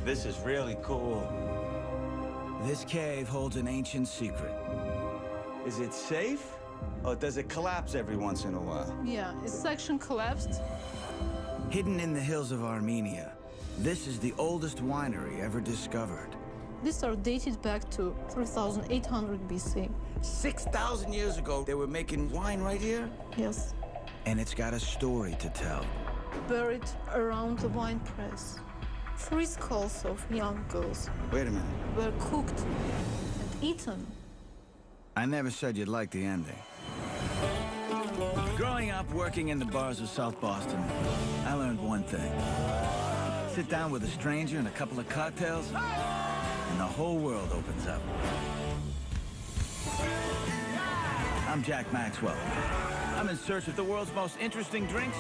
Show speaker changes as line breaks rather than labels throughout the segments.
This is really cool.
This cave holds an ancient secret.
Is it safe? Or does it collapse every once in a while?
Yeah, its section collapsed.
Hidden in the hills of Armenia, this is the oldest winery ever discovered.
These are dated back to 3800 BC.
6,000 years ago, they were making wine right here?
Yes.
And it's got a story to tell.
Buried around the wine press, 3 skulls of young girls
Wait a minute.
were cooked and eaten.
I never said you'd like the ending. Growing up working in the bars of South Boston, I learned one thing. Sit down with a stranger and a couple of cocktails, and the whole world opens up. I'm Jack Maxwell. I'm in search of the world's most interesting drinks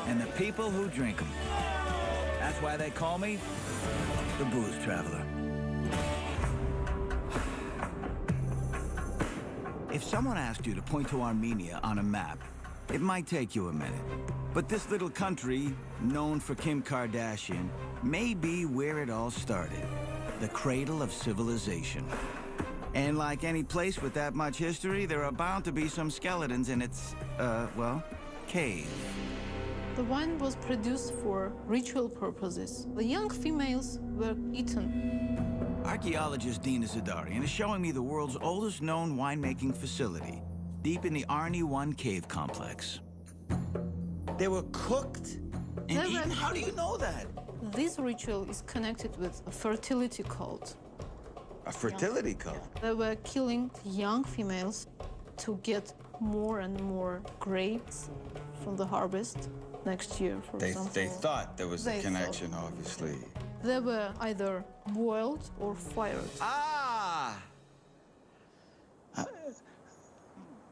and the people who drink them. That's why they call me the Booze Traveler. If someone asked you to point to Armenia on a map, it might take you a minute. But this little country, known for Kim Kardashian, may be where it all started. The cradle of civilization. And like any place with that much history, there are bound to be some skeletons in its, well, cave.
The wine was produced for ritual purposes. The young females were eaten.
Archaeologist Dina Zadarian is showing me the world's oldest known winemaking facility, deep in the Arnie 1 cave complex.
They were cooked and
They were-
eaten? How do you know that?
This ritual is connected with a fertility cult.
A fertility cult.
They were killing young females to get more and more grapes from the harvest next year, for example.
They thought there was a
They
connection, obviously.
They were either boiled or fired.
Ah!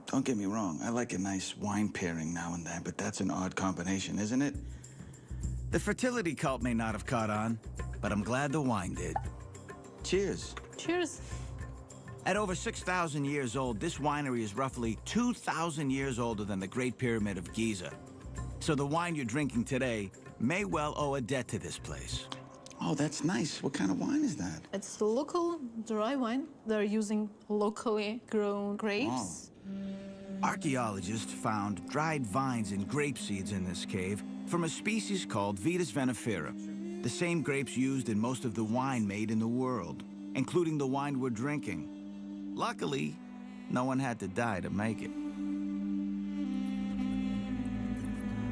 Don't get me wrong, I like a nice wine pairing now and then, but that's an odd combination, isn't it? The fertility cult may not have caught on, but I'm glad the wine did. Cheers.
Cheers.
At over 6,000 years old, this winery is roughly 2,000 years older than the Great Pyramid of Giza. So the wine you're drinking today may well owe a debt to this place. Oh, that's nice. What kind of wine is that?
It's local dry wine. They're using locally grown grapes.
Archaeologists found dried vines and grape seeds in this cave from a species called Vitis vinifera, the same grapes used in most of the wine made in the world, including the wine we're drinking. Luckily, no one had to die to make it.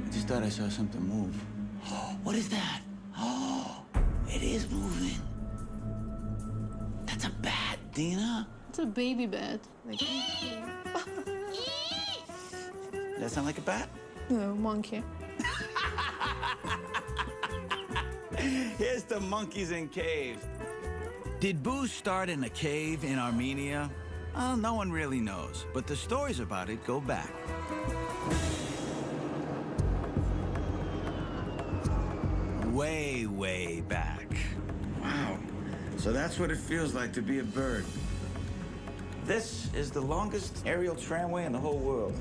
I just thought I saw something move. What is that? Oh, it is moving. That's a bat, Dina.
It's a baby bat.
Does that sound like a bat?
No, monkey.
Here's the monkeys in caves. Did booze start in a cave in Armenia? Well, no one really knows, but the stories about it go back. Way, way back. Wow. So that's what it feels like to be a bird.
This is the longest aerial tramway in the whole world.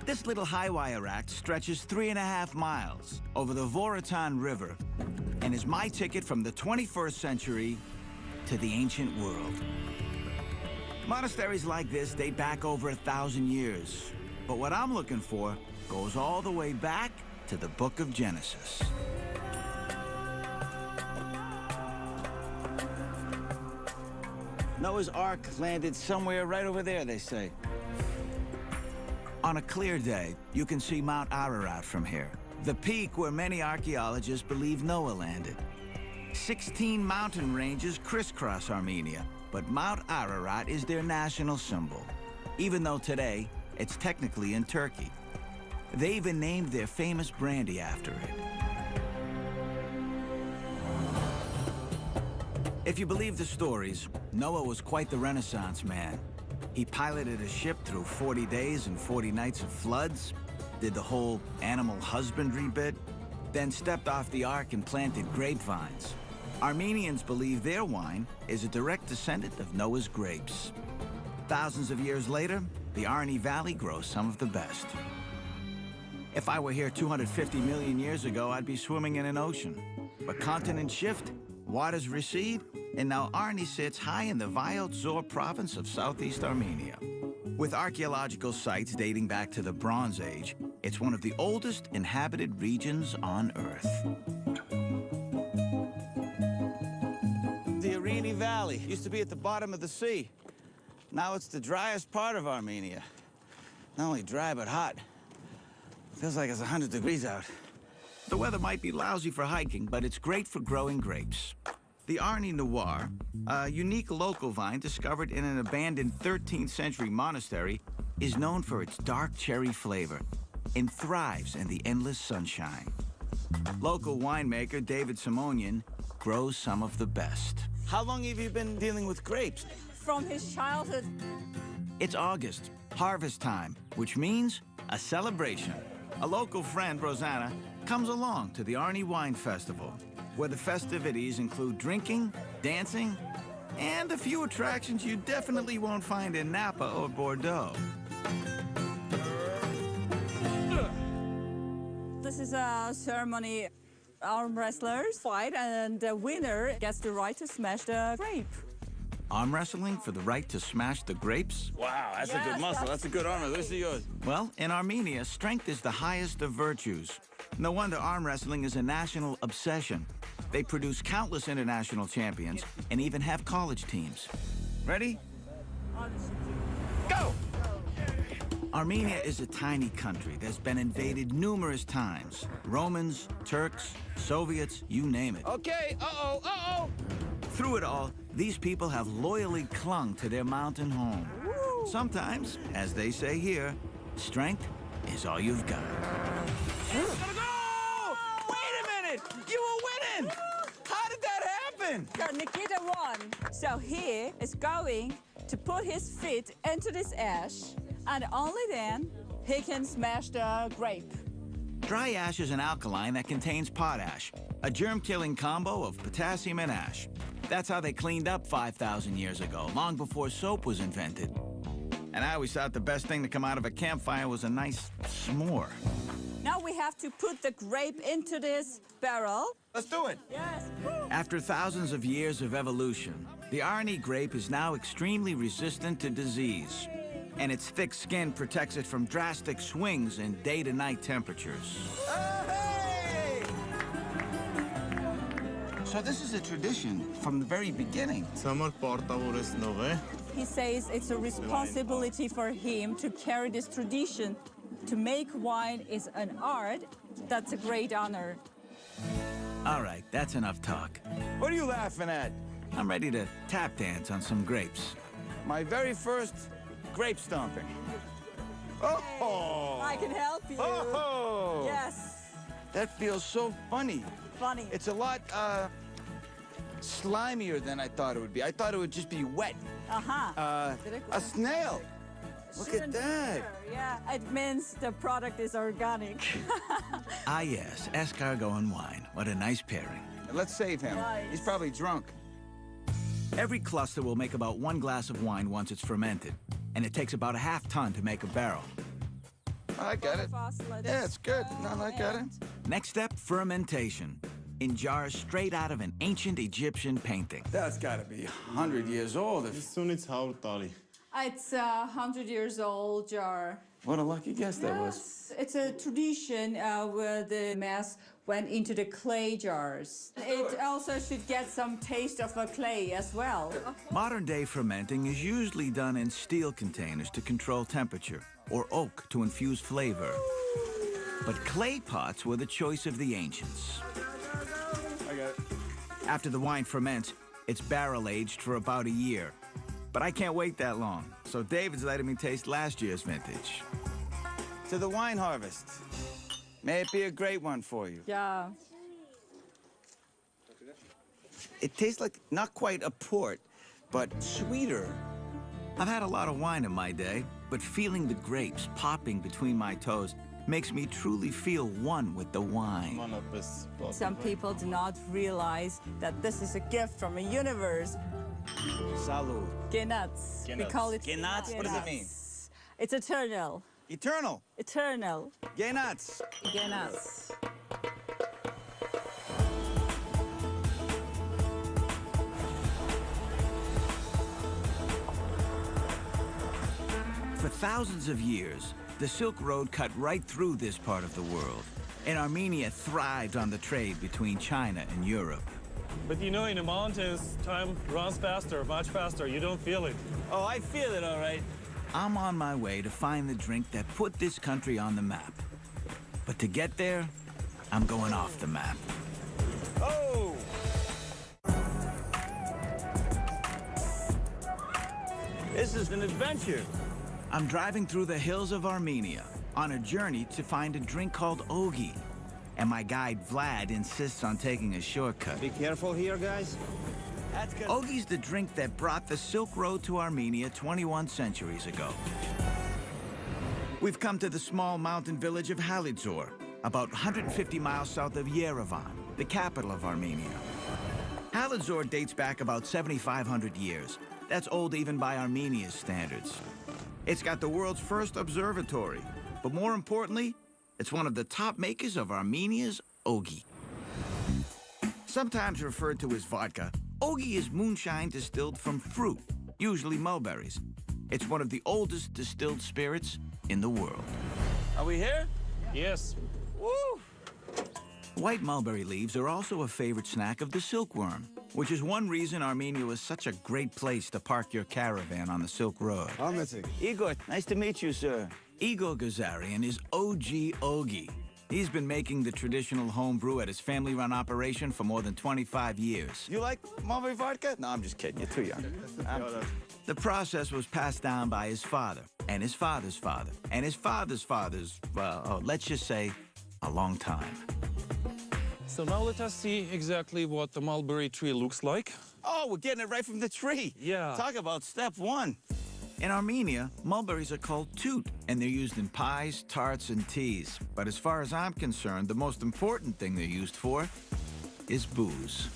This little high-wire act stretches 3.5 miles over the Voratan River and is my ticket from the 21st century to the ancient world. Monasteries like this date back over 1,000 years. But what I'm looking for goes all the way back to the Book of Genesis. Noah's Ark landed somewhere right over there, they say. On a clear day, you can see Mount Ararat from here, the peak where many archaeologists believe Noah landed. 16 mountain ranges crisscross Armenia, but Mount Ararat is their national symbol, even though today it's technically in Turkey. They even named their famous brandy after it. If you believe the stories, Noah was quite the Renaissance man. He piloted a ship through 40 days and 40 nights of floods, did the whole animal husbandry bit, then stepped off the ark and planted grapevines. Armenians believe their wine is a direct descendant of Noah's grapes. Thousands of years later, the Arnie Valley grows some of the best. If I were here 250 million years ago, I'd be swimming in an ocean. But continents shift, waters recede, and now Arnie sits high in the Alazhar province of southeast Armenia. With archaeological sites dating back to the Bronze Age, it's one of the oldest inhabited regions on Earth.
The Arnie Valley used to be at the bottom of the sea. Now it's the driest part of Armenia. Not only dry, but hot. Feels like it's 100 degrees out.
The weather might be lousy for hiking, but it's great for growing grapes. The Arnie Noir, a unique local vine discovered in an abandoned 13th century monastery, is known for its dark cherry flavor and thrives in the endless sunshine. Local winemaker David Simonian grows some of the best.
How long have you been dealing with grapes?
From his childhood.
It's August, harvest time, which means a celebration. A local friend, Rosanna, comes along to the Arnie Wine Festival, where the festivities include drinking, dancing, and a few attractions you definitely won't find in Napa or Bordeaux.
This is a ceremony. Arm wrestlers fight, and the winner gets the right to smash the grape.
Arm wrestling for the right to smash the grapes?
Wow, that's a
Yes,
good muscle. That's a good armor. This is yours.
Well, in Armenia, strength is the highest of virtues. No wonder arm wrestling is a national obsession. They produce countless international champions and even have college teams. Ready? Go! Armenia is a tiny country that's been invaded numerous times. Romans, Turks, Soviets, you name it.
Okay, uh-oh.
Through it all, these people have loyally clung to their mountain home. Sometimes, as they say here, strength is all you've got.
Gotta go! Wait a minute! You were winning! How did that happen?
So Nikita won. So he is going to put his feet into this ash, and only then he can smash the grape.
Dry ash is an alkaline that contains potash, a germ-killing combo of potassium and ash. That's how they cleaned up 5,000 years ago, long before soap was invented. And I always thought the best thing to come out of a campfire was a nice s'more.
Now we have to put the grape into this barrel.
Let's do it.
Yes.
After thousands of years of evolution, the Arnie grape is now extremely resistant to disease. And its thick skin protects it from drastic swings in day to night temperatures.
Hey! So this is a tradition from the very beginning.
He says it's a responsibility for him to carry this tradition. To make wine is an art. That's a great honor.
All right, that's enough talk.
What are you laughing at?
I'm ready to tap dance on some grapes.
My very first grape stomping. Oh!
I can help you.
Oh!
Yes.
That feels so funny.
Funny.
It's a lot slimier than I thought it would be. I thought it would just be wet.
Uh-huh.
A snail. Look at that.
Yeah, it means the product is organic.
Ah yes, escargot and wine. What a nice pairing.
Let's save him.
Nice.
He's probably drunk.
Every cluster will make about 1 glass of wine once it's fermented, and it takes about a half ton to make a barrel.
I got it. Yeah, it's good. No, I got it.
Next step, fermentation. In jars straight out of an ancient Egyptian painting.
That's got to be 100 years old.
It's 100 years old jar.
What a lucky guess that was.
It's a tradition where the mass went into the clay jars. It also should get some taste of a clay as well.
Modern-day fermenting is usually done in steel containers to control temperature, or oak to infuse flavor. But clay pots were the choice of the ancients.
I got it.
After the wine ferments, it's barrel-aged for about a year. But I can't wait that long, so David's letting me taste last year's vintage.
To the wine harvest. May it be a great one for you.
Yeah.
It tastes like not quite a port, but sweeter.
I've had a lot of wine in my day, but feeling the grapes popping between my toes makes me truly feel one with the wine.
Some people do not realize that this is a gift from a universe.
Salud.
Genats. We call it
Genats? What does it mean?
It's eternal.
Eternal.
Eternal.
Gay nuts.
Genats.
For thousands of years, the Silk Road cut right through this part of the world, and Armenia thrived on the trade between China and Europe.
But you know, in the mountains, time runs faster, much faster. You don't feel it.
Oh, I feel it, all right.
I'm on my way to find the drink that put this country on the map. But to get there, I'm going off the map.
Oh! This is an adventure.
I'm driving through the hills of Armenia on a journey to find a drink called ogi. And my guide Vlad insists on taking a shortcut.
Be careful here, guys.
That's good.
Ogi's the drink that brought the Silk Road to Armenia 21 centuries ago. We've come to the small mountain village of Alazhar, about 150 miles south of Yerevan, the capital of Armenia. Alazhar dates back about 7,500 years. That's old even by Armenia's standards. It's got the world's first observatory, but more importantly, it's one of the top makers of Armenia's ogi. Sometimes referred to as vodka, ogi is moonshine distilled from fruit, usually mulberries. It's one of the oldest distilled spirits in the world.
Are we here?
Yes.
Woo!
White mulberry leaves are also a favorite snack of the silkworm, which is one reason Armenia was such a great place to park your caravan on the Silk Road.
Igor, nice to meet you, sir.
Igor Gazarian is OG Ogi. He's been making the traditional home brew at his family-run operation for more than 25 years.
You like mulberry vodka? No, I'm just kidding. You're too young.
The process was passed down by his father, and his father's father, and his father's father's, well, let's just say, a long time.
So now let us see exactly what the mulberry tree looks like.
Oh, we're getting it right from the tree.
Yeah.
Talk about step one.
In Armenia, mulberries are called tut, and they're used in pies, tarts, and teas. But as far as I'm concerned, the most important thing they're used for is booze.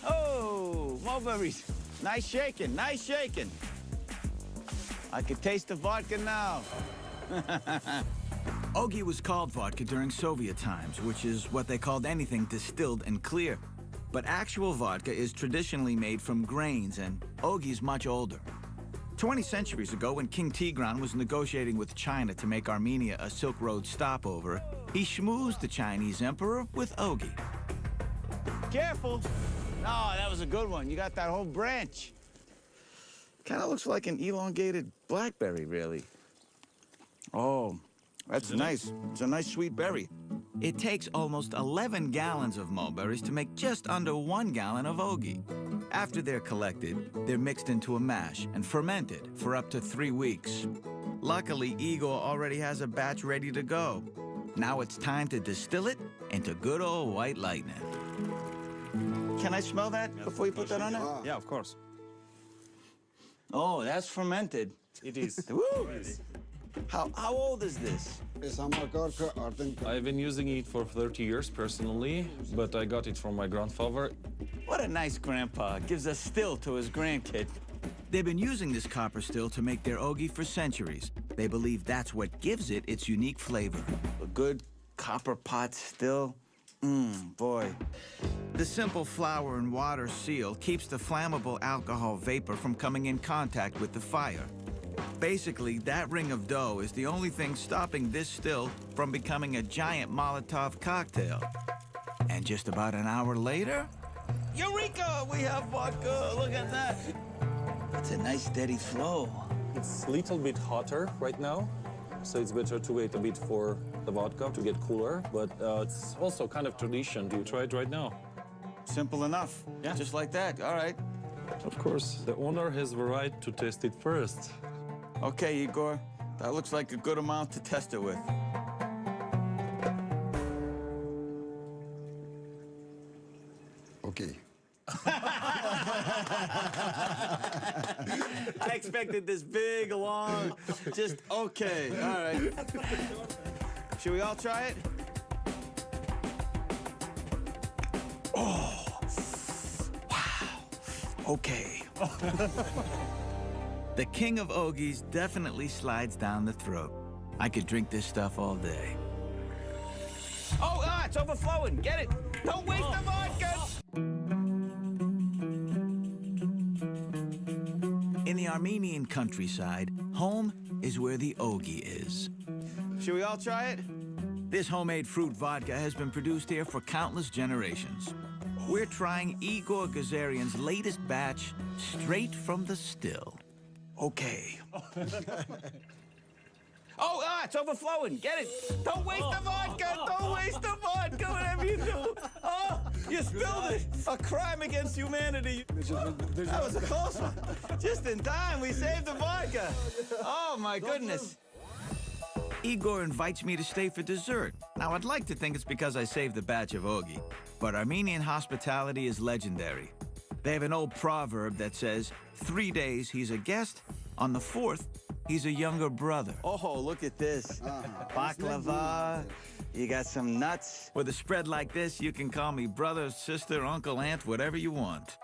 Oh, mulberries. Nice shaking, nice shaking. I could taste the vodka now.
Ogi was called vodka during Soviet times, which is what they called anything distilled and clear. But actual vodka is traditionally made from grains, and ogi's much older. 20 centuries ago, when King Tigran was negotiating with China to make Armenia a Silk Road stopover, he schmoozed the Chinese emperor with ogi.
Careful. No, that was a good one. You got that whole branch. Kind of looks like an elongated blackberry, really. Oh, that's nice. It's a nice sweet berry.
It takes almost 11 gallons of mulberries to make just under 1 gallon of ogi. After they're collected, they're mixed into a mash and fermented for up to 3 weeks. Luckily, Igor already has a batch ready to go. Now it's time to distill it into good old white lightning.
Can I smell that before you put that on there?
Yeah, of course.
Oh, that's fermented.
It is.
Woo! How old is this?
I've been using it for 30 years personally, but I got it from my grandfather.
What a nice grandpa. Gives a still to his grandkid.
They've been using this copper still to make their ogi for centuries. They believe that's what gives it its unique flavor.
A good copper pot still. Boy.
The simple flour and water seal keeps the flammable alcohol vapor from coming in contact with the fire. Basically, that ring of dough is the only thing stopping this still from becoming a giant Molotov cocktail. And just about an hour later,
Eureka! We have vodka. Look at that. That's a nice steady flow.
It's a little bit hotter right now, so it's better to wait a bit for the vodka to get cooler, but it's also kind of tradition. Do you try it right now?
Simple enough.
Yeah.
Just like that. All right.
Of course. The owner has the right to taste it first.
Okay, Igor. That looks like a good amount to test it with.
Okay.
I expected this big, long, just okay. All right. Should we all try it?
oh, wow, okay. The king of ogies definitely slides down the throat. I could drink this stuff all day.
Oh, it's overflowing. Get it. Don't waste the vodka.
In the Armenian countryside, home is where the ogie is.
Should we all try it?
This homemade fruit vodka has been produced here for countless generations. We're trying Igor Gazarian's latest batch straight from the still.
Okay. It's overflowing. Get it. Don't waste the vodka. Don't waste the vodka, whatever you do. Oh, you spilled it. A crime against humanity. That was a close one. Just in time, we saved the vodka. Oh, my goodness.
Igor invites me to stay for dessert. Now, I'd like to think it's because I saved the batch of ogie, but Armenian hospitality is legendary. They have an old proverb that says, 3 days he's a guest, on the 4th, he's a younger brother.
Oh, look at this. Baklava. You got some nuts.
With a spread like this, you can call me brother, sister, uncle, aunt, whatever you want.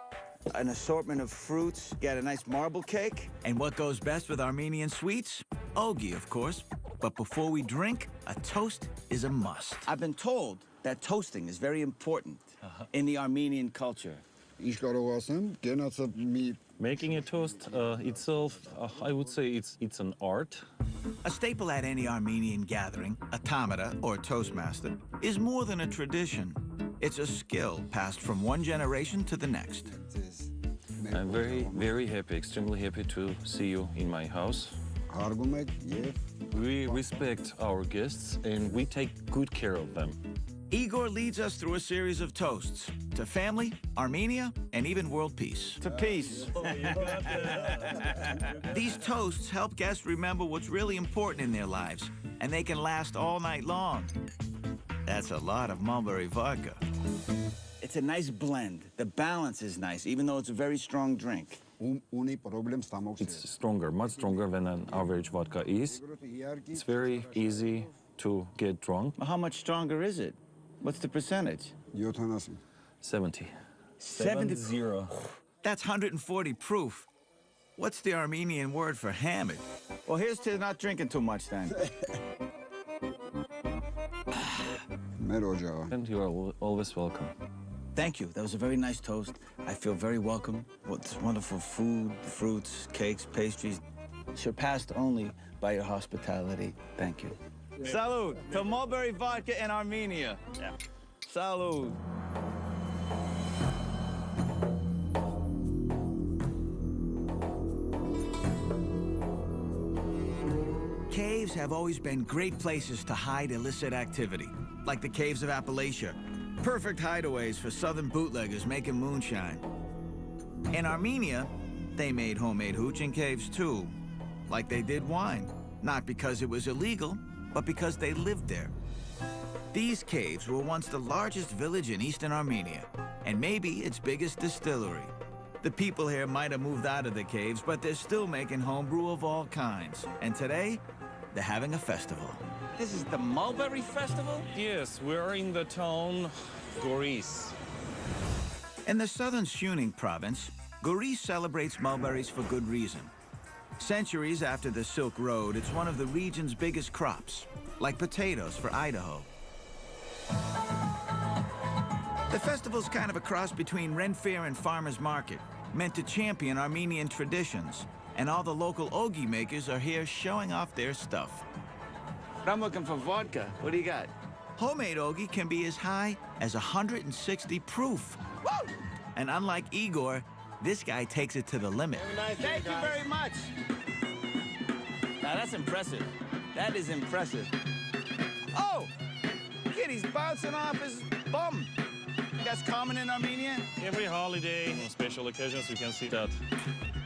An assortment of fruits. Got a nice marble cake.
And what goes best with Armenian sweets? Ogie, of course. But before we drink, a toast is a must.
I've been told that toasting is very important in the Armenian culture.
Making a toast itself, I would say it's an art.
A staple at any Armenian gathering, a tamada or toastmaster, is more than a tradition. It's a skill passed from one generation to the next.
I'm very, very happy, extremely happy to see you in my house. We respect our guests and we take good care of them.
Igor leads us through a series of toasts to family, Armenia, and even world peace.
To peace.
These toasts help guests remember what's really important in their lives, and they can last all night long. That's a lot of mulberry vodka.
It's a nice blend. The balance is nice, even though it's a very strong drink.
It's stronger, much stronger than an average vodka is. It's very easy to get drunk.
How much stronger is it? What's the percentage?
70.
70.
That's 140 proof. What's the Armenian word for hammered?
Well, here's to not drinking too much then.
And you are always welcome.
Thank you. That was a very nice toast. I feel very welcome. What's wonderful food, fruits, cakes, pastries, surpassed only by your hospitality. Thank you. Salud to mulberry vodka in Armenia. Yeah. Salud.
Caves have always been great places to hide illicit activity, like the caves of Appalachia. Perfect hideaways for southern bootleggers making moonshine. In Armenia, they made homemade hooch in caves too, like they did wine. Not because it was illegal, but because they lived there. These caves were once the largest village in eastern Armenia, and maybe its biggest distillery. The people here might have moved out of the caves, but they're still making homebrew of all kinds. And today, they're having a festival.
This is the Mulberry Festival?
Yes, we're in the town Gori.
In the southern Shuning province, Gori celebrates mulberries for good reason. Centuries after the Silk Road, it's one of the region's biggest crops, like potatoes for Idaho. The festival's kind of a cross between Ren Fair and Farmer's Market, meant to champion Armenian traditions. And all the local ogie makers are here showing off their stuff.
I'm looking for vodka. What do you got?
Homemade ogie can be as high as 160 proof.
Woo!
And unlike Igor, this guy takes it to the limit.
Thank you very much. Now that's impressive. That is impressive. Oh! Kid, he's bouncing off his bum. That's common in Armenia?
Every holiday, on special occasions, you can see that.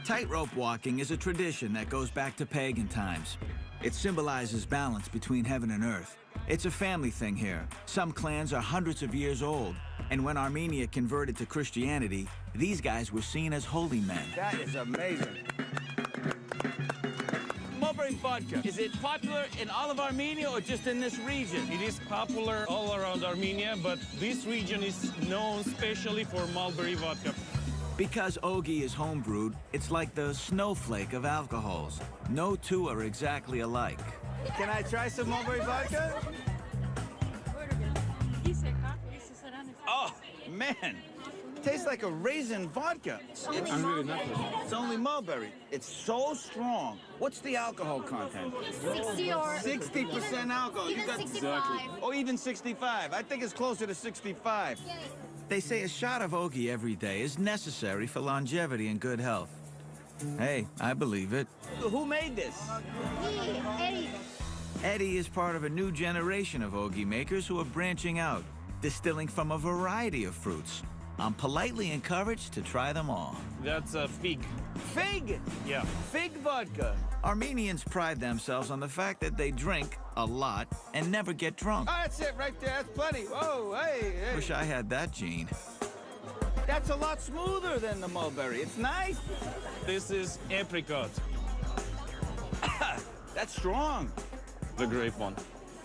Tightrope walking is a tradition that goes back to pagan times. It symbolizes balance between heaven and earth. It's a family thing here. Some clans are hundreds of years old, and when Armenia converted to Christianity, these guys were seen as holy men.
That is amazing. Mulberry vodka, is it popular in all of Armenia or just in this region?
It is popular all around Armenia, but this region is known especially for mulberry vodka.
Because ogie is homebrewed, it's like the snowflake of alcohols. No two are exactly alike.
Can I try some mulberry vodka? Oh, man. Tastes like a raisin vodka. It's only mulberry. It's so strong. What's the alcohol content?
60 or
60% alcohol.
even
You got
65.
Oh, even 65. I think it's closer to 65.
They say a shot of ogi every day is necessary for longevity and good health. Hey, I believe it.
Who made this?
Me, Eddie.
Eddie is part of a new generation of ogi makers who are branching out, distilling from a variety of fruits. I'm politely encouraged to try them all.
That's a fig.
Fig!
Yeah.
Fig vodka.
Armenians pride themselves on the fact that they drink a lot and never get drunk.
Oh, that's it right there. That's plenty. Whoa, hey, hey.
Wish I had that gene.
That's a lot smoother than the mulberry. It's nice.
This is apricot,
That's strong.
the grape one.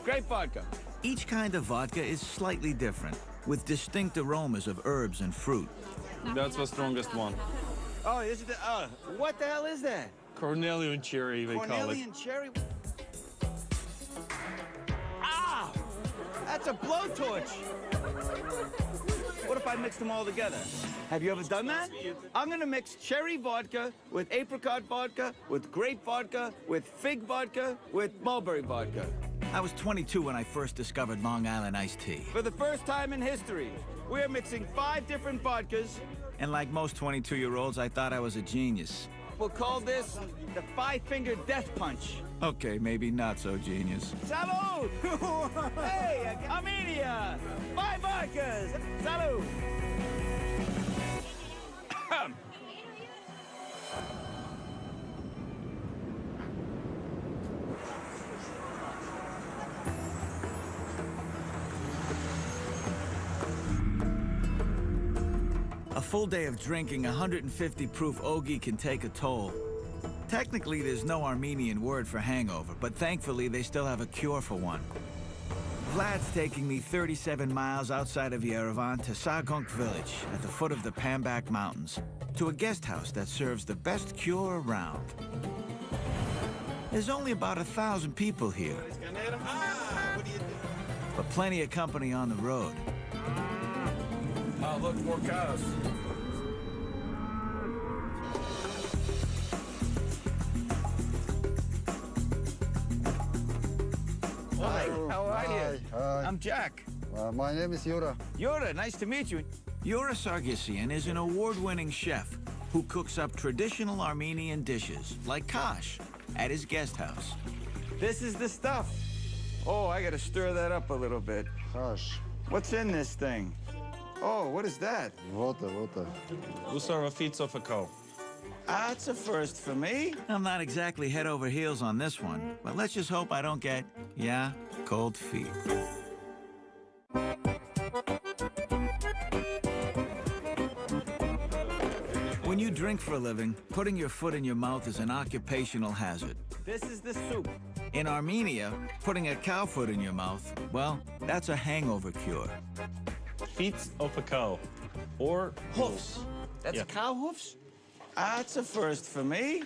Grape vodka.
Each kind of vodka is slightly different, with distinct aromas of herbs and fruit.
That's the strongest one.
Oh, is it? What the hell is that?
Cornelian cherry, they call it.
Cornelian cherry. Ah! That's a blowtorch. What if I mixed them all together? Have you ever done that? I'm gonna mix cherry vodka with apricot vodka, with grape vodka, with fig vodka, with mulberry vodka.
I was 22 when I first discovered Long Island iced tea.
For the first time in history, we're mixing 5 different vodkas.
And like most 22-year-olds, I thought I was a genius.
We'll call this the 5-finger death punch.
Okay, maybe not so genius.
Salud! Hey, Armenia! 5 vodkas! Salud!
A full day of drinking 150 proof ogi can take a toll. Technically, there's no Armenian word for hangover, but thankfully they still have a cure for one. Vlad's taking me 37 miles outside of Yerevan to Sagonk village at the foot of the Pambak Mountains, to a guest house that serves the best cure around. There's only about 1,000 people here, but plenty of company on the road.
Oh, look, more cows.
Hi, how are you?
Hi.
I'm Jack.
My name is Yura.
Yura, nice to meet you.
Yura Sargsyan is an award-winning chef who cooks up traditional Armenian dishes, like kash, at his guest house.
This is the stuff. Oh, I gotta stir that up a little bit.
Hash.
What's in this thing? Oh, what is that?
Water.
Those are feet of a cow.
That's a first for me.
I'm not exactly head over heels on this one, but let's just hope I don't get, cold feet. When you drink for a living, putting your foot in your mouth is an occupational hazard.
This is the soup.
In Armenia, putting a cow foot in your mouth, well, that's a hangover cure.
Feet of a cow. Or
Hoofs. That's
Yeah.
cow hoofs? That's a first for me.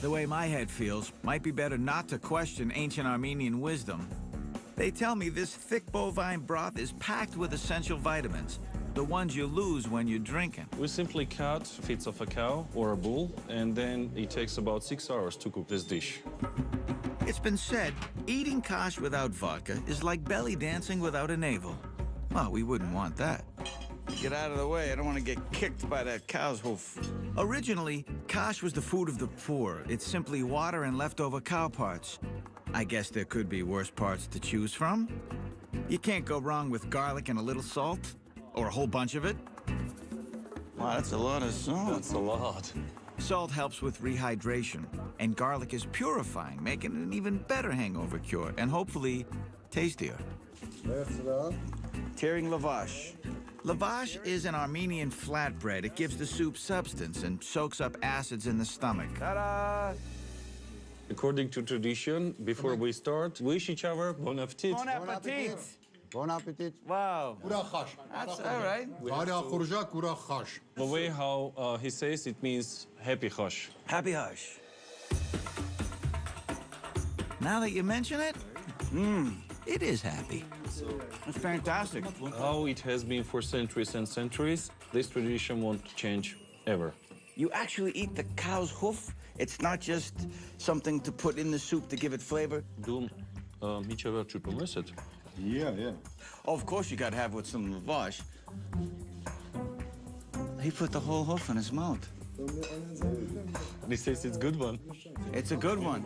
The way my head feels, might be better not to question ancient Armenian wisdom. They tell me this thick bovine broth is packed with essential vitamins, the ones you lose when you're drinking.
we simply cut feet of a cow or a bull, and then it takes about 6 hours to cook this dish.
It's been said, eating kash without vodka is like belly dancing without a navel. Well, we wouldn't want that.
Get out of the way. I don't want to get kicked by that cow's hoof.
Originally, kash was the food of the poor. It's simply water and leftover cow parts. I guess there could be worse parts to choose from. You can't go wrong with garlic and a little salt, or a whole bunch of it.
Wow, that's a lot of salt.
That's a lot.
Salt helps with rehydration, and garlic is purifying, making it an even better hangover cure, and hopefully tastier.
Tearing lavash.
Lavash is an Armenian flatbread. It gives the soup substance and soaks up acids in the stomach.
Ta-da!
According to tradition, before we start, wish each other bon appetit.
Bon appetit.
Bon appetit.
Wow.
Ուրախ
That's all right.
Բարի խորժակ ուրախ խաշ։
The way how he says it means happy hush.
Happy hush.
Now that you mention it, it is happy.
That's fantastic.
How it has been for centuries and centuries, this tradition won't change ever.
You actually eat the cow's hoof? It's not just something to put in the soup to give it flavor?
Yeah.
Oh, of course you gotta have with some lavash. He put the whole hoof in his mouth.
He says it's a good one.
It's a good one.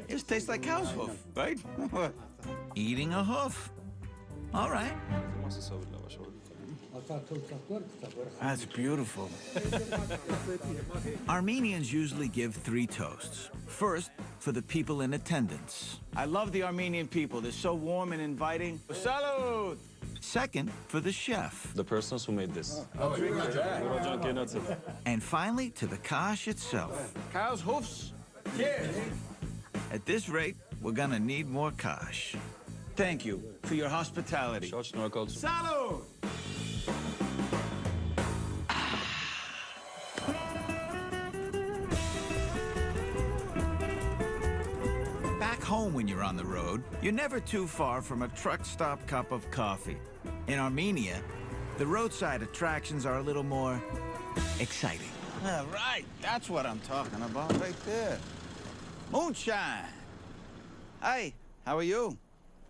It just tastes like cow's hoof, right?
Eating a hoof. All right.
That's beautiful.
Armenians usually give 3 toasts. First, for the people in attendance.
I love the Armenian people. They're so warm and inviting. Salud!
Second, for the chef.
The persons who made this.
And finally, to the kash itself.
Cow's hoofs. Cheers.
At this rate, we're gonna need more kash.
Thank you for your hospitality. Salud!
Back home when you're on the road, you're never too far from a truck stop cup of coffee. In Armenia, the roadside attractions are a little more exciting.
All right, that's what I'm talking about right there. Moonshine. Hi, how are you?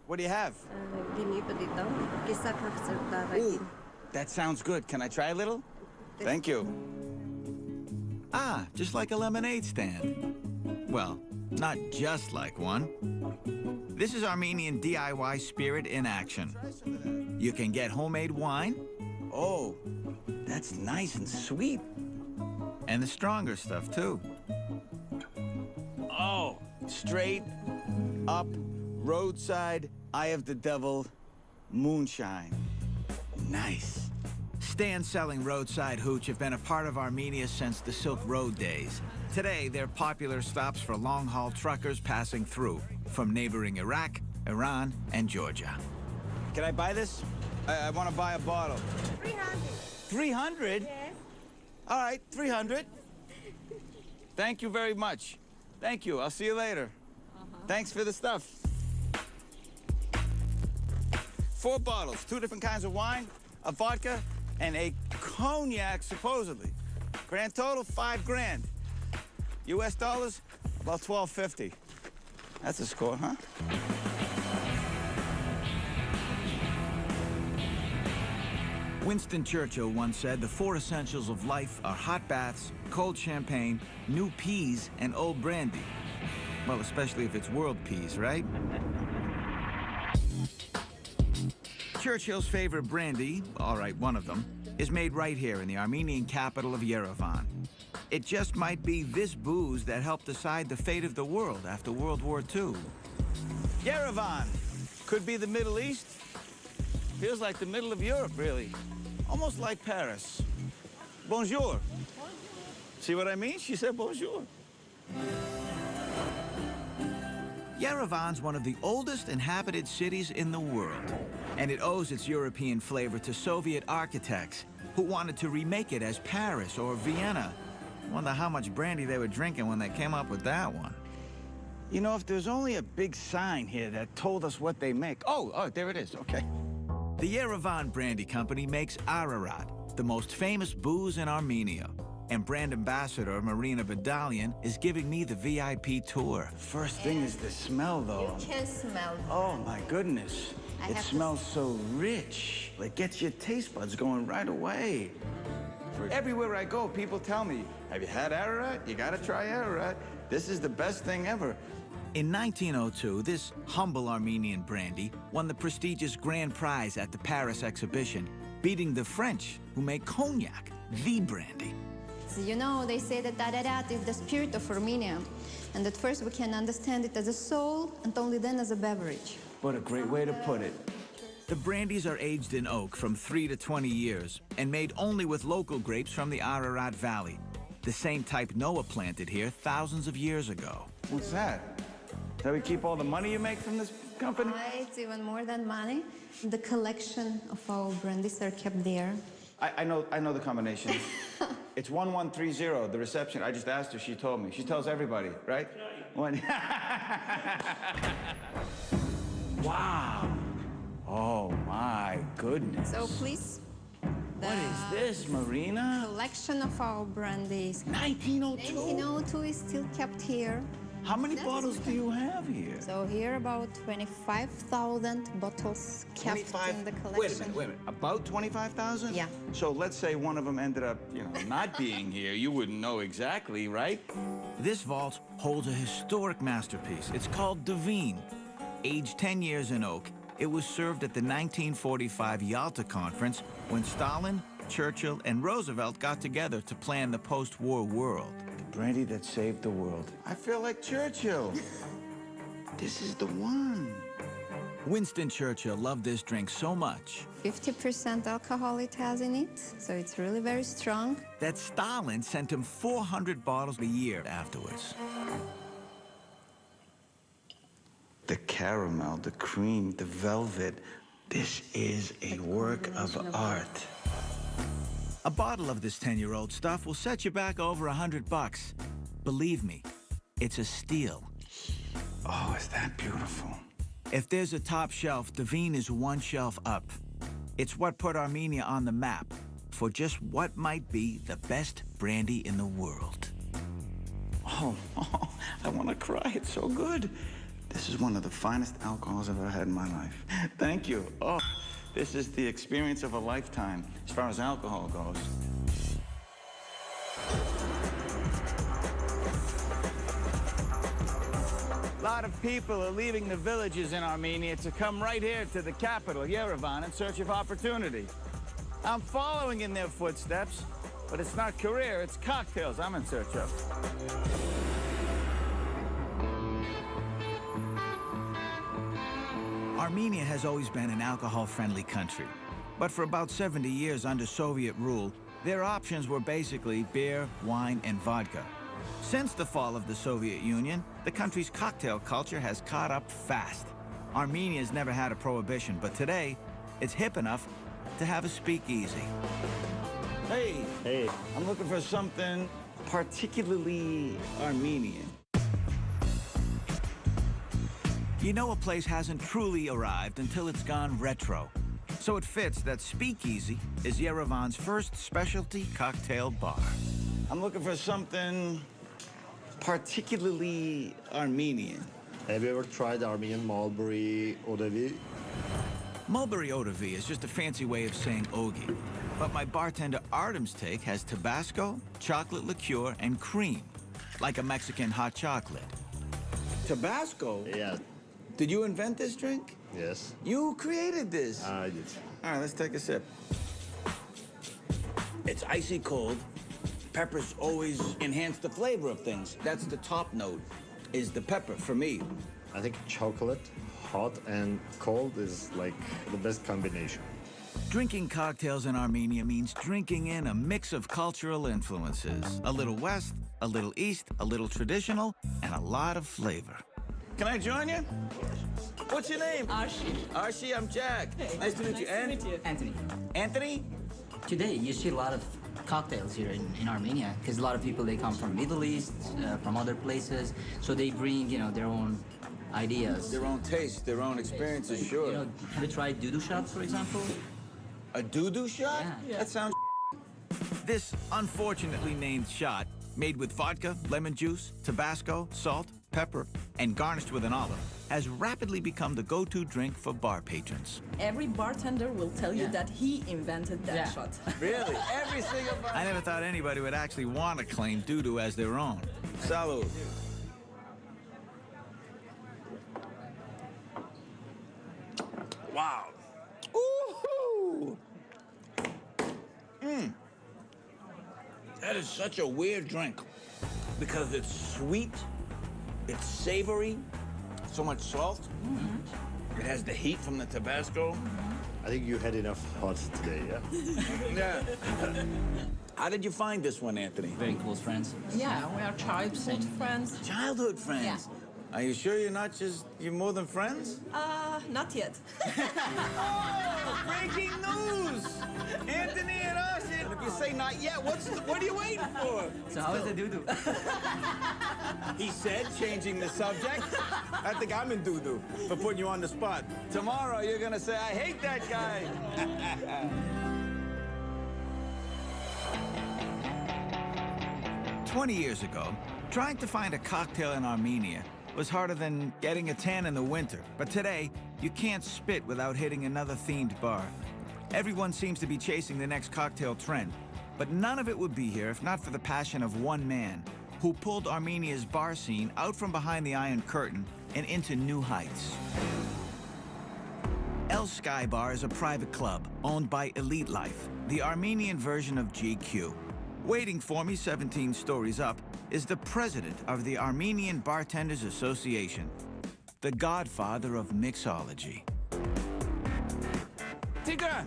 What do you have? Ooh, that sounds good. Can I try a little? Thank you.
Ah, just like a lemonade stand. Well, not just like one. This is Armenian DIY spirit in action. You can get homemade wine.
Oh, that's nice and sweet.
And the stronger stuff, too.
Oh, straight up, roadside, eye of the devil, moonshine. Nice.
Stands selling roadside hooch have been a part of Armenia since the Silk Road days. Today, they're popular stops for long-haul truckers passing through from neighboring Iraq, Iran, and Georgia.
Can I buy this? I want to buy a bottle.
300.
300?
Yes.
All right, 300. Thank you very much. Thank you. I'll see you later. Thanks for the stuff. 4 bottles, 2 different kinds of wine, a vodka, and a cognac, supposedly. Grand total, $5 grand. US dollars, about $12.50. That's a score, huh?
Winston Churchill once said the 4 essentials of life are hot baths, cold champagne, new peas, and old brandy. Well, especially if it's world peas, right? Churchill's favorite brandy, all right, one of them, is made right here in the Armenian capital of Yerevan. It just might be this booze that helped decide the fate of the world after World War II.
Yerevan. Could be the Middle East. Feels like the middle of Europe, really. Almost like Paris. Bonjour. See what I mean? She said bonjour.
Yerevan's one of the oldest inhabited cities in the world, and it owes its European flavor to Soviet architects who wanted to remake it as Paris or Vienna. Wonder how much brandy they were drinking when they came up with that one.
You know, if there's only a big sign here that told us what they make. Oh, there it is. Okay.
The Yerevan Brandy Company makes Ararat, the most famous booze in Armenia. And brand ambassador Marina Badalian is giving me the VIP tour.
First thing is the smell, though.
You can smell.
Oh, my goodness. It smells so rich. It gets your taste buds going right away. Everywhere I go, people tell me, have you had Ararat? You gotta try Ararat. This is the best thing ever.
In 1902, this humble Armenian brandy won the prestigious grand prize at the Paris exhibition, beating the French, who make cognac, the brandy.
You know, they say that Ararat is the spirit of Armenia. And at first we can understand it as a soul, and only then as a beverage.
What a great way to put it.
The brandies are aged in oak from 3 to 20 years and made only with local grapes from the Ararat Valley, the same type Noah planted here thousands of years ago.
What's that? That we keep all the money you make from this company?
It's even more than money. The collection of our brandies are kept there.
I know the combination. It's 1130, the reception. I just asked her, she told me. She tells everybody, right? Wow. goodness.
So please.
What is this, Marina?
Collection of our brandies.
1902?
1902 is still kept here.
How many bottles do you have here?
So here about 25,000 bottles kept in the collection.
Wait a minute. About 25,000?
Yeah.
So let's say one of them ended up, not being here. You wouldn't know exactly, right?
This vault holds a historic masterpiece. It's called Divine. Aged 10 years in oak, it was served at the 1945 Yalta Conference when Stalin, Churchill, and Roosevelt got together to plan the post-war world.
The brandy that saved the world. I feel like Churchill. This is the one.
Winston Churchill loved this drink so much
50% alcohol it has in it, so it's really very strong.
that Stalin sent him 400 bottles a year afterwards.
The caramel, the cream, the velvet. This is a work of art.
A bottle of this 10-year-old stuff will set you back over $100. Believe me, it's a steal.
Oh, is that beautiful?
If there's a top shelf, Divine is one shelf up. It's what put Armenia on the map for just what might be the best brandy in the world.
Oh, I want to cry. It's so good. This is one of the finest alcohols I've ever had in my life. Thank you. Oh, this is the experience of a lifetime as far as alcohol goes. A lot of people are leaving the villages in Armenia to come right here to the capital, Yerevan, in search of opportunity. I'm following in their footsteps, but it's not career, it's cocktails I'm in search of.
Armenia has always been an alcohol-friendly country. But for about 70 years under Soviet rule, their options were basically beer, wine, and vodka. Since the fall of the Soviet Union, the country's cocktail culture has caught up fast. Armenia's never had a prohibition, but today, it's hip enough to have a speakeasy.
Hey. Hey. I'm looking for something particularly Armenian.
You know a place hasn't truly arrived until it's gone retro. So it fits that Speakeasy is Yerevan's first specialty cocktail bar.
I'm looking for something particularly Armenian.
Have you ever tried Armenian mulberry eau de vie?
Mulberry eau de vie is just a fancy way of saying ogi. But my bartender Artem's take has Tabasco, chocolate liqueur, and cream, like a Mexican hot chocolate.
Tabasco?
Yeah.
Did you invent this drink?
Yes.
You created this?
I did.
All right, let's take a sip. It's icy cold. Peppers always enhance the flavor of things. That's the top note, is the pepper for me.
I think chocolate, hot and cold is like the best combination.
Drinking cocktails in Armenia means drinking in a mix of cultural influences. A little West, a little East, a little traditional, and a lot of flavor.
Can I join you? What's your name?
Archie.
Archie, I'm Jack.
Hey,
nice to meet you.
Nice to meet you. Anthony.
Anthony?
Today, you see a lot of cocktails here in Armenia because a lot of people, they come from Middle East, from other places, so they bring, their own ideas.
Their own taste, their own experiences, sure.
Have you tried doo-doo shots, for example?
A doo-doo shot?
Yeah.
That sounds
This unfortunately named shot, made with vodka, lemon juice, Tabasco, salt, pepper, and garnished with an olive, has rapidly become the go-to drink for bar patrons.
Every bartender will tell you that he invented that shot.
Really? Every single bartender?
I never thought anybody would actually want to claim doo-doo as their own.
Salud. Wow. Ooh-hoo. That is such a weird drink because it's sweet, it's savory, so much salt. It has the heat from the Tabasco.
I think you had enough hot today, yeah?
Yeah. How did you find this one, Anthony?
Very close friends.
Yeah, we are childhood friends.
Childhood friends. Are you sure you're more than friends?
Not yet.
Oh, breaking news! Anthony and us. And if you say not yet, what are you waiting for?
So how is the doo-doo?
He said, changing the subject. I think I'm in doo-doo for putting you on the spot. Tomorrow, you're gonna say, I hate that guy.
20 years ago, trying to find a cocktail in Armenia was harder than getting a tan in the winter. But today, you can't spit without hitting another themed bar. Everyone seems to be chasing the next cocktail trend, but none of it would be here if not for the passion of one man who pulled Armenia's bar scene out from behind the Iron Curtain and into new heights. El Sky Bar is a private club owned by Elite Life, the Armenian version of GQ. Waiting for me 17 stories up is the president of the Armenian Bartenders Association, the godfather of mixology.
Tigran!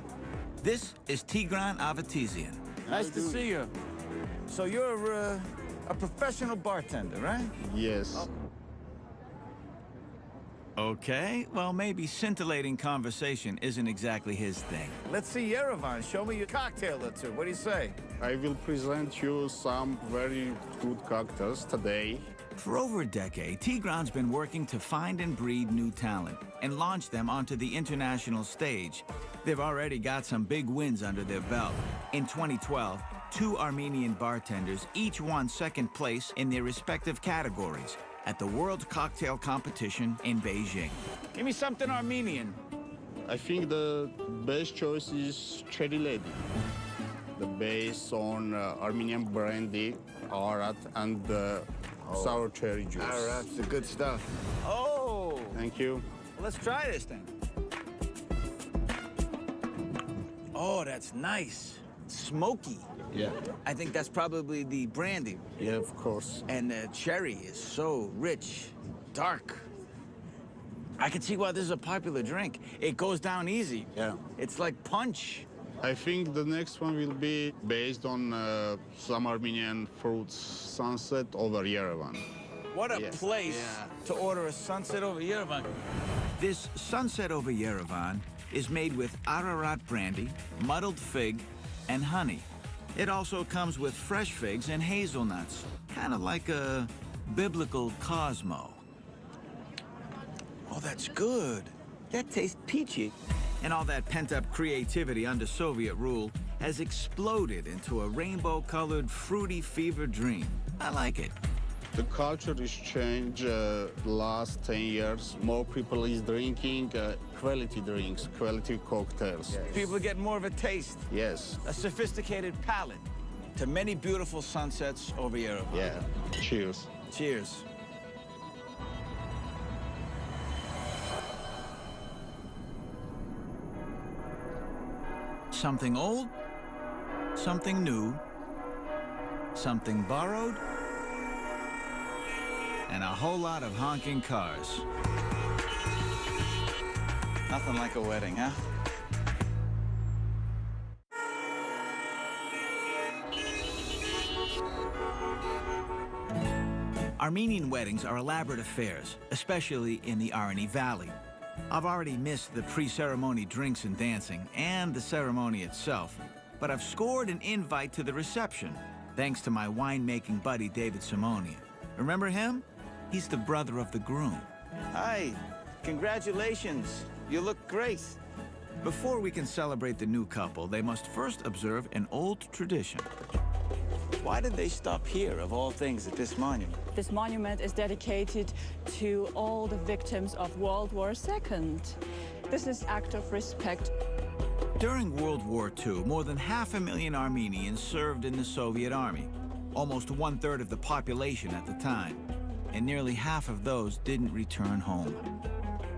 This is Tigran Avatizian.
Nice to see you. So you're a professional bartender, right?
Yes.
Okay, well, maybe scintillating conversation isn't exactly his thing.
Let's see Yerevan. Show me your cocktail or two. What do you say?
I will present you some very good cocktails today.
For over a decade, Tigran's been working to find and breed new talent and launch them onto the international stage. They've already got some big wins under their belt. In 2012, 2 Armenian bartenders each won second place in their respective categories at the World Cocktail Competition in Beijing.
Give me something Armenian.
I think the best choice is Cherry Lady. The base on Armenian brandy, Arat, and sour cherry juice.
That's the good stuff. Oh!
Thank you.
Well, let's try this thing. Oh, that's nice. Smoky.
Yeah.
I think that's probably the brandy.
Yeah, of course.
And the cherry is so rich, dark. I can see why this is a popular drink. It goes down easy.
Yeah.
It's like punch.
I think the next one will be based on some Armenian fruits, sunset over Yerevan.
What a
Yes.
place to order a sunset over Yerevan.
This Sunset over Yerevan is made with Ararat brandy, muddled fig, and honey. It also comes with fresh figs and hazelnuts, kind of like a biblical Cosmo.
Oh, that's good. That tastes peachy.
And all that pent-up creativity under Soviet rule has exploded into a rainbow-colored, fruity fever dream. I like it.
The culture is changed last 10 years. More people is drinking quality drinks, quality cocktails.
People get more of a taste,
Yes.
a sophisticated palate to many beautiful sunsets over Yerevan.
Yeah. Cheers.
Cheers.
Something old, something new, something borrowed, and a whole lot of honking cars.
Nothing like a wedding, huh?
Armenian weddings are elaborate affairs, especially in the Arnie Valley. I've already missed the pre-ceremony drinks and dancing, and the ceremony itself, but I've scored an invite to the reception, thanks to my winemaking buddy David Simonia. Remember him? He's the brother of the groom.
Hi, congratulations. You look great.
Before we can celebrate the new couple, they must first observe an old tradition.
Why did they stop here, of all things, at this monument?
This monument is dedicated to all the victims of World War II. This is act of respect.
During World War II, more than 500,000 Armenians served in the Soviet Army, almost 1/3 of the population at the time, and nearly half of those didn't return home.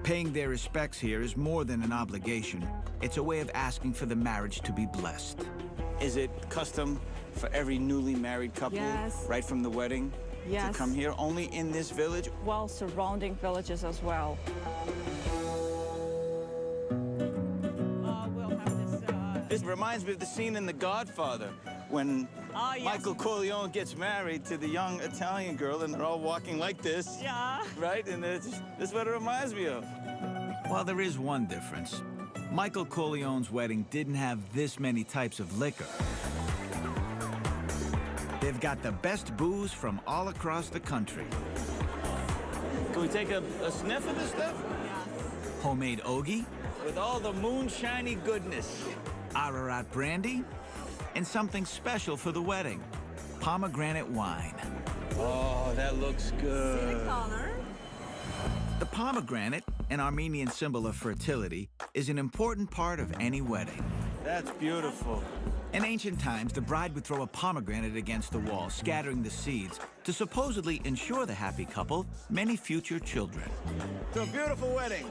Paying their respects here is more than an obligation. It's a way of asking for the marriage to be blessed.
Is it custom for every newly married couple,
Yes.
right from the wedding,
Yes.
to come here only in this village?
While surrounding villages as well.
This reminds me of the scene in The Godfather when
Oh, yes.
Michael Corleone gets married to the young Italian girl, and they're all walking like this.
Yeah.
Right? And this is what it reminds me of.
Well, there is one difference. Michael Corleone's wedding didn't have this many types of liquor. They've got the best booze from all across the country.
Can we take a sniff of this stuff?
Homemade ogie,
With all the moonshiny goodness.
Ararat brandy, and something special for the wedding, pomegranate wine.
Oh, that looks good.
Color.
The pomegranate, an Armenian symbol of fertility, is an important part of any wedding.
That's beautiful.
In ancient times, the bride would throw a pomegranate against the wall, scattering the seeds, to supposedly ensure the happy couple many future children.
To a beautiful wedding.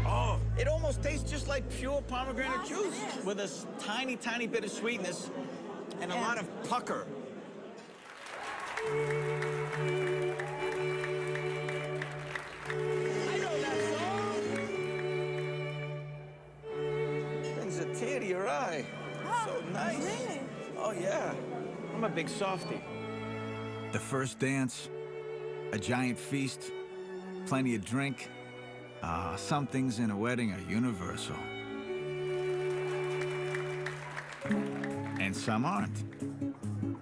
Oh, it almost tastes just like pure pomegranate juice with a tiny, tiny bit of sweetness and a lot of pucker. I know that song. Brings a tear to your eye. So nice.
Really?
Oh, yeah. I'm a big softie.
The first dance, a giant feast, plenty of drink. Some things in a wedding are universal. And some aren't.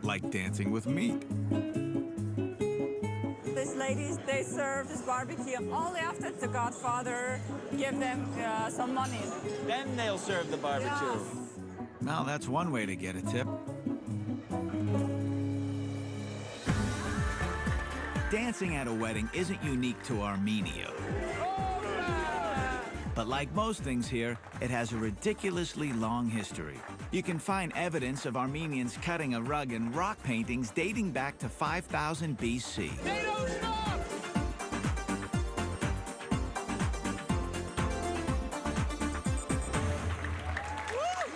Like dancing with meat.
These ladies, they serve this barbecue only after the godfather give them some money.
Then they'll serve the barbecue.
Yes.
Well, that's one way to get a tip. Dancing at a wedding isn't unique to Armenia. But like most things here, it has a ridiculously long history. You can find evidence of Armenians cutting a rug in rock paintings dating back to 5000 BC.
They don't stop! Woo!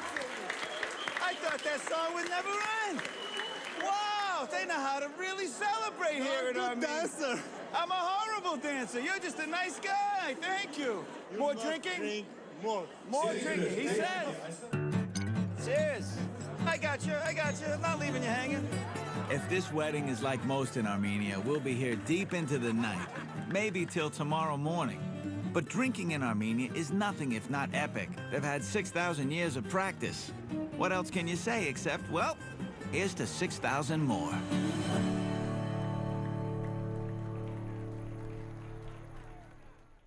I thought that song would never end. Wow, they know how to really celebrate here in Armenia. Dancer. I'm a horrible dancer. You're just a nice guy. Thank you. More drinking?
More.
More drinking. He said. Cheers. I got you. I'm not leaving you hanging.
If this wedding is like most in Armenia, we'll be here deep into the night, maybe till tomorrow morning. But drinking in Armenia is nothing if not epic. They've had 6,000 years of practice. What else can you say except, well, here's to 6,000 more.